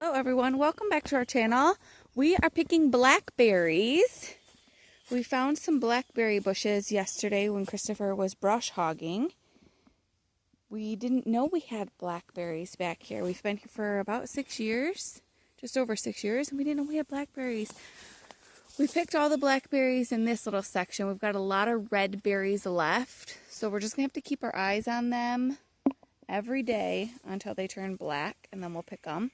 Hello everyone, welcome back to our channel. We are picking blackberries. We found some blackberry bushes yesterday when Christopher was brush hogging. We didn't know we had blackberries back here. We've been here for about 6 years, just over 6 years, and we didn't know we had blackberries. We picked all the blackberries in this little section. We've got a lot of red berries left, so we're just gonna have to keep our eyes on them every day until they turn black, and then we'll pick them.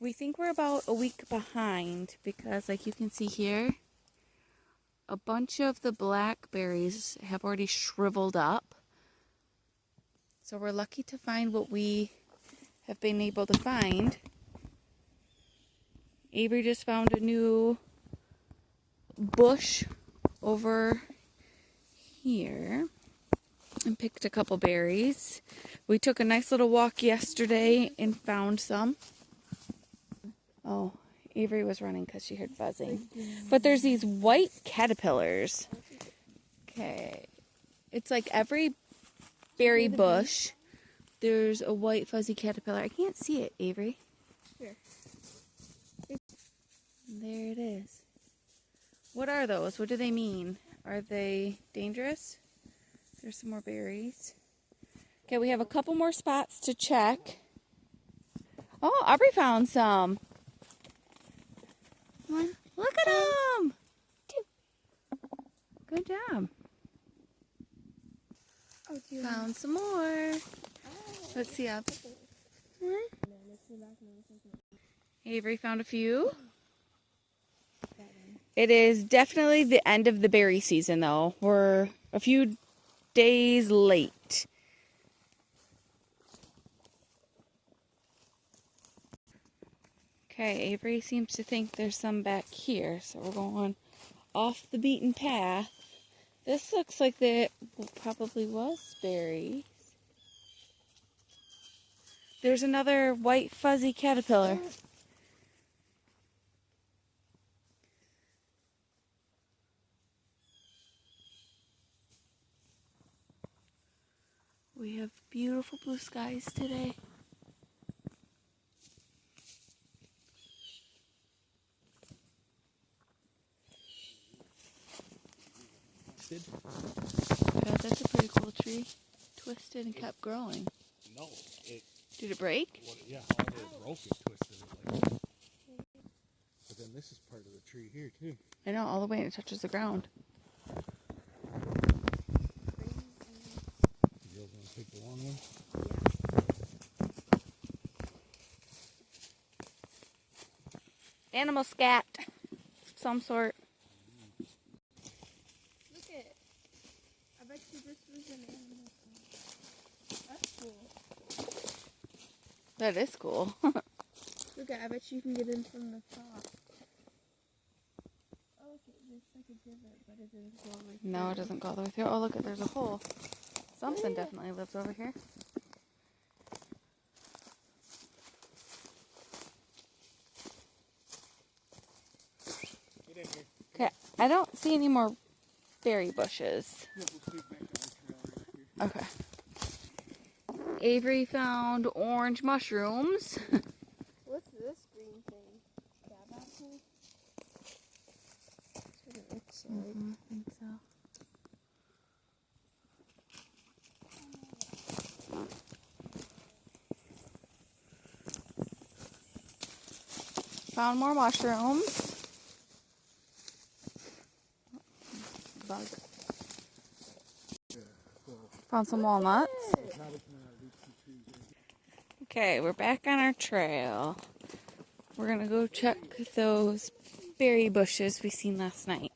We think we're about a week behind because, like you can see here, a bunch of the blackberries have already shriveled up. So we're lucky to find what we have been able to find. Avery just found a new bush over here and picked a couple berries. We took a nice little walk yesterday and found some. Oh, Avery was running because she heard buzzing. But there's these white caterpillars. Okay. It's like every berry bush, there's a white fuzzy caterpillar. I can't see it, Avery. Here. There it is. What are those? What do they mean? Are they dangerous? There's some more berries. Okay, we have a couple more spots to check. Oh, Aubrey found some. One. Look at them! Good job. Found some more. Let's see up. Avery found a few. It is definitely the end of the berry season, though. We're a few days late. Okay, Avery seems to think there's some back here, so we're going off the beaten path. This looks like there probably was berries. There's another white fuzzy caterpillar. We have beautiful blue skies today. Yeah, that's a pretty cool tree. Twisted and kept growing. No, did it break? Yeah, how it broke it, twisted it like that. But then this is part of the tree here too. I know, all the way and it touches the ground. You guys want to take the long one? Yeah. Animal scat, some sort. Look at it. I bet you this was an animal. That's cool. That is cool. Look at, I bet you can get in from the top. Oh, okay, it's like a divot, but it doesn't go over here. No, it doesn't go all the way through. Oh, look, there's a hole. Something definitely lives over here. Get in here. Okay, I don't see any more berry bushes. Okay. Avery found orange mushrooms. What's this green thing? Crab apple? That's what it looks like. I think so. Found more mushrooms. Bug. Found some walnuts. Okay, we're back on our trail. We're gonna go check those berry bushes we seen last night.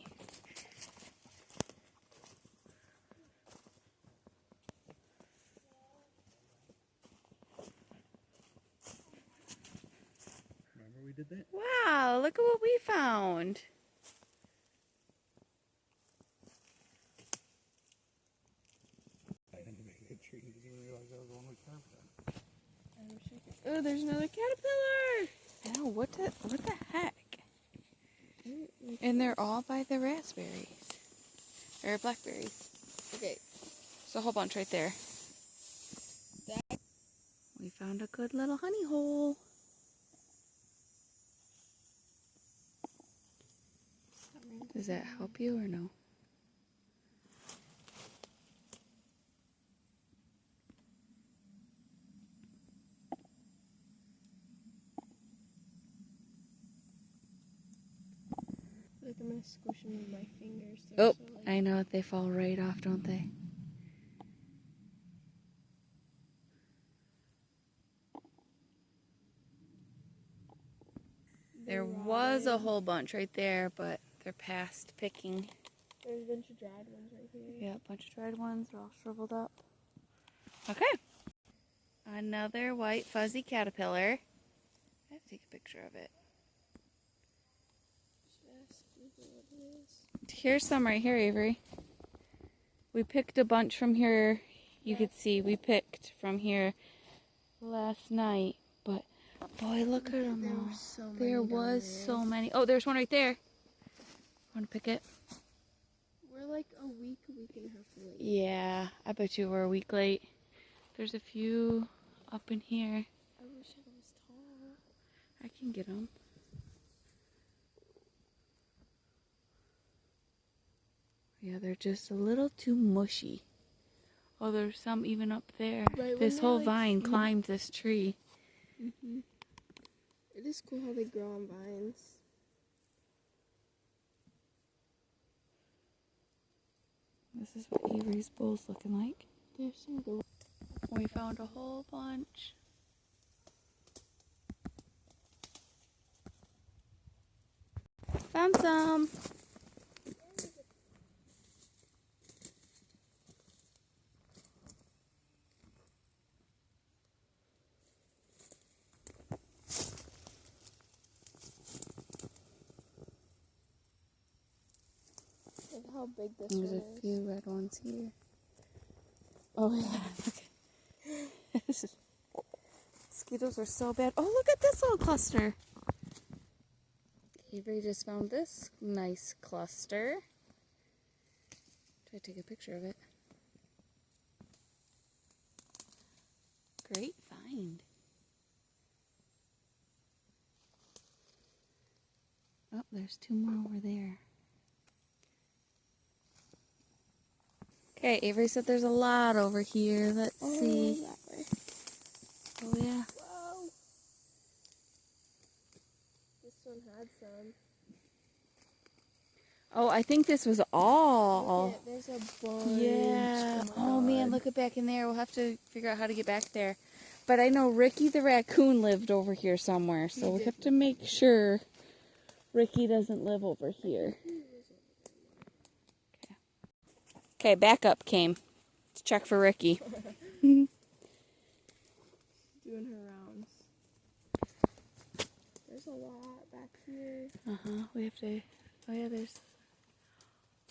Remember we did that? Wow, look at what we found. I didn't make that tree. Didn't realize I was the one we carved that. Oh, there's another caterpillar. I know, what the heck? And they're all by the raspberries. Or blackberries. Okay. There's a whole bunch right there. We found a good little honey hole. Does that help you or no? Like I'm gonna squish them with my fingers. Oh, I know. They fall right off, don't they? There was a whole bunch right there, but they're past picking. There's a bunch of dried ones right here. Yeah, a bunch of dried ones. They're all shriveled up. Okay. Another white fuzzy caterpillar. I have to take a picture of it. Just Google what it is. Here's some right here, Avery. We picked a bunch from here. You could see we picked from here last night. But, boy, look at them all. There was so many. Oh, there's one right there. Want to pick it? We're like a week and a half late. Yeah, I bet you we're a week late. There's a few up in here. I wish I was tall. I can get them. Yeah, they're just a little too mushy. Oh, there's some even up there. Right, this whole vine climbed this tree. Mm-hmm. It is cool how they grow on vines. This is what Avery's bowl's looking like. There's some good. We found a whole bunch. Found some. Look how big this There's one a is. few red ones here. Oh yeah. Mosquitoes are so bad. Oh, look at this little cluster. Avery just found this nice cluster. Try to take a picture of it. Great find. Oh, there's two more over there. Okay, Avery said there's a lot over here. Let's see. That way. Oh yeah. Whoa. This one had some. Oh, I think this was all. Look at, there's a bunch. Yeah. Oh man, God. look at back in there. We'll have to figure out how to get back there. But I know Ricky the raccoon lived over here somewhere, so we have to make sure Ricky doesn't live over here. Okay, backup came. Let's check for Ricky. Doing her rounds. There's a lot back here. We have to. Oh yeah, there's.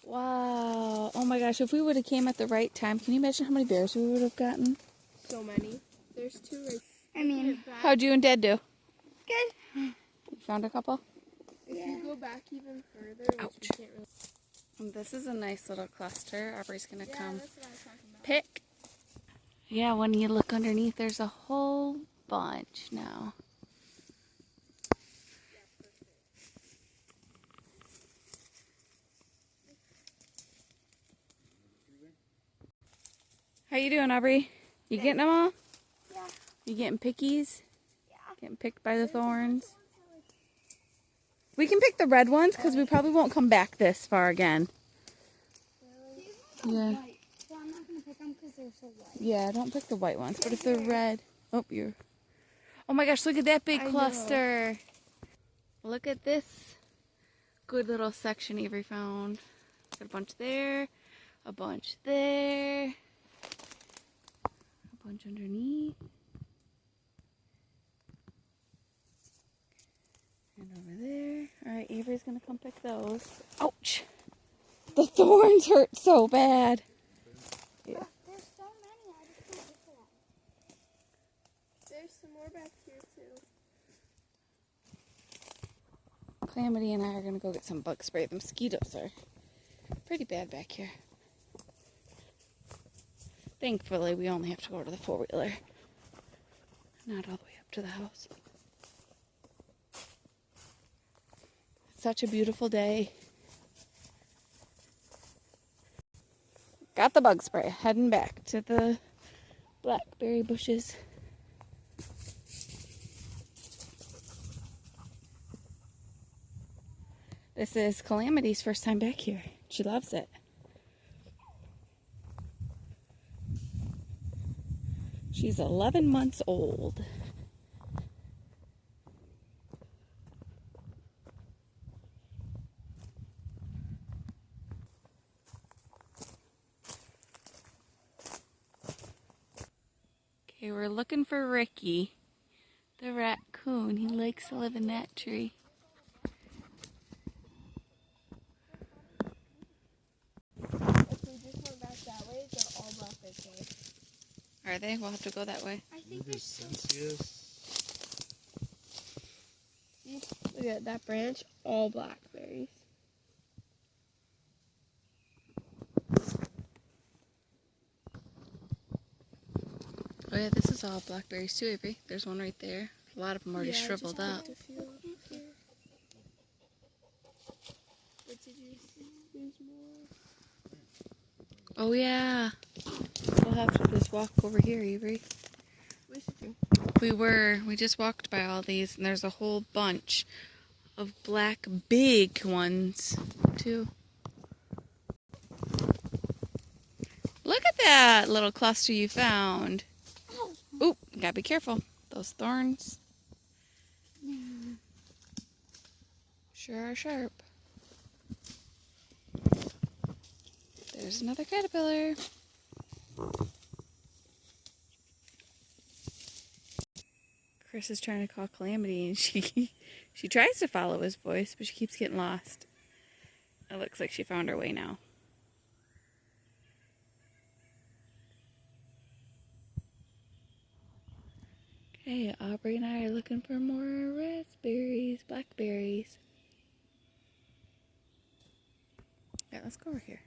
Wow. Oh my gosh, if we would have came at the right time, can you imagine how many bears we would have gotten? So many. There's two right. I mean, How'd you and Dad do? good. You found a couple? If you go back even further, which Ouch. we can't really. And this is a nice little cluster. Aubrey's gonna come That's what I was talking about. pick. Yeah, when you look underneath, there's a whole bunch now. How you doing, Aubrey? You getting them all? Yeah. You getting pickies? Yeah. Getting picked by the thorns? We can pick the red ones because we probably won't come back this far again. Yeah. White. So I'm not going to pick them because they're so white. Yeah, don't pick the white ones, but if they're red. Oh, you're. Oh my gosh, look at that big I know. cluster. Look at this good little section Avery found. Got a bunch there, a bunch there, a bunch underneath, and over there. All right, Avery's gonna come pick those. Ouch! The thorns hurt so bad. Yeah. There's so many. I just can't get to them. There's some more back here too. Calamity and I are gonna go get some bug spray. The mosquitoes are pretty bad back here. Thankfully, we only have to go to the four-wheeler, not all the way up to the house. It's such a beautiful day. Got the bug spray. Heading back to the blackberry bushes. This is Calamity's first time back here. She loves it. She's 11 months old. Okay, we're looking for Ricky, the raccoon. He likes to live in that tree. If we just went back that way, they're all blackberry plants. Are they? We'll have to go that way. I think There's Sensius. look at that branch, all blackberries. Oh yeah, this is all blackberries too, Avery. There's one right there. A lot of them already shriveled up. But did you see there's more? Oh yeah. We'll have to just walk over here, Avery. We should do. We just walked by all these, and there's a whole bunch of black big ones too. Look at that little cluster you found. Oop, gotta be careful. Those thorns sure are sharp. There's another caterpillar. Chris is trying to call Calamity, and she tries to follow his voice, but she keeps getting lost. It looks like she found her way now. Okay, Aubrey and I are looking for more raspberries, blackberries. Yeah, let's go over here.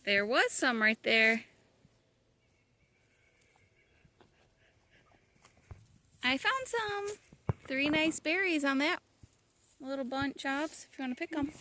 There was some right there. I found some. 3 nice berries on that little bunch, Jobs, if you want to pick them.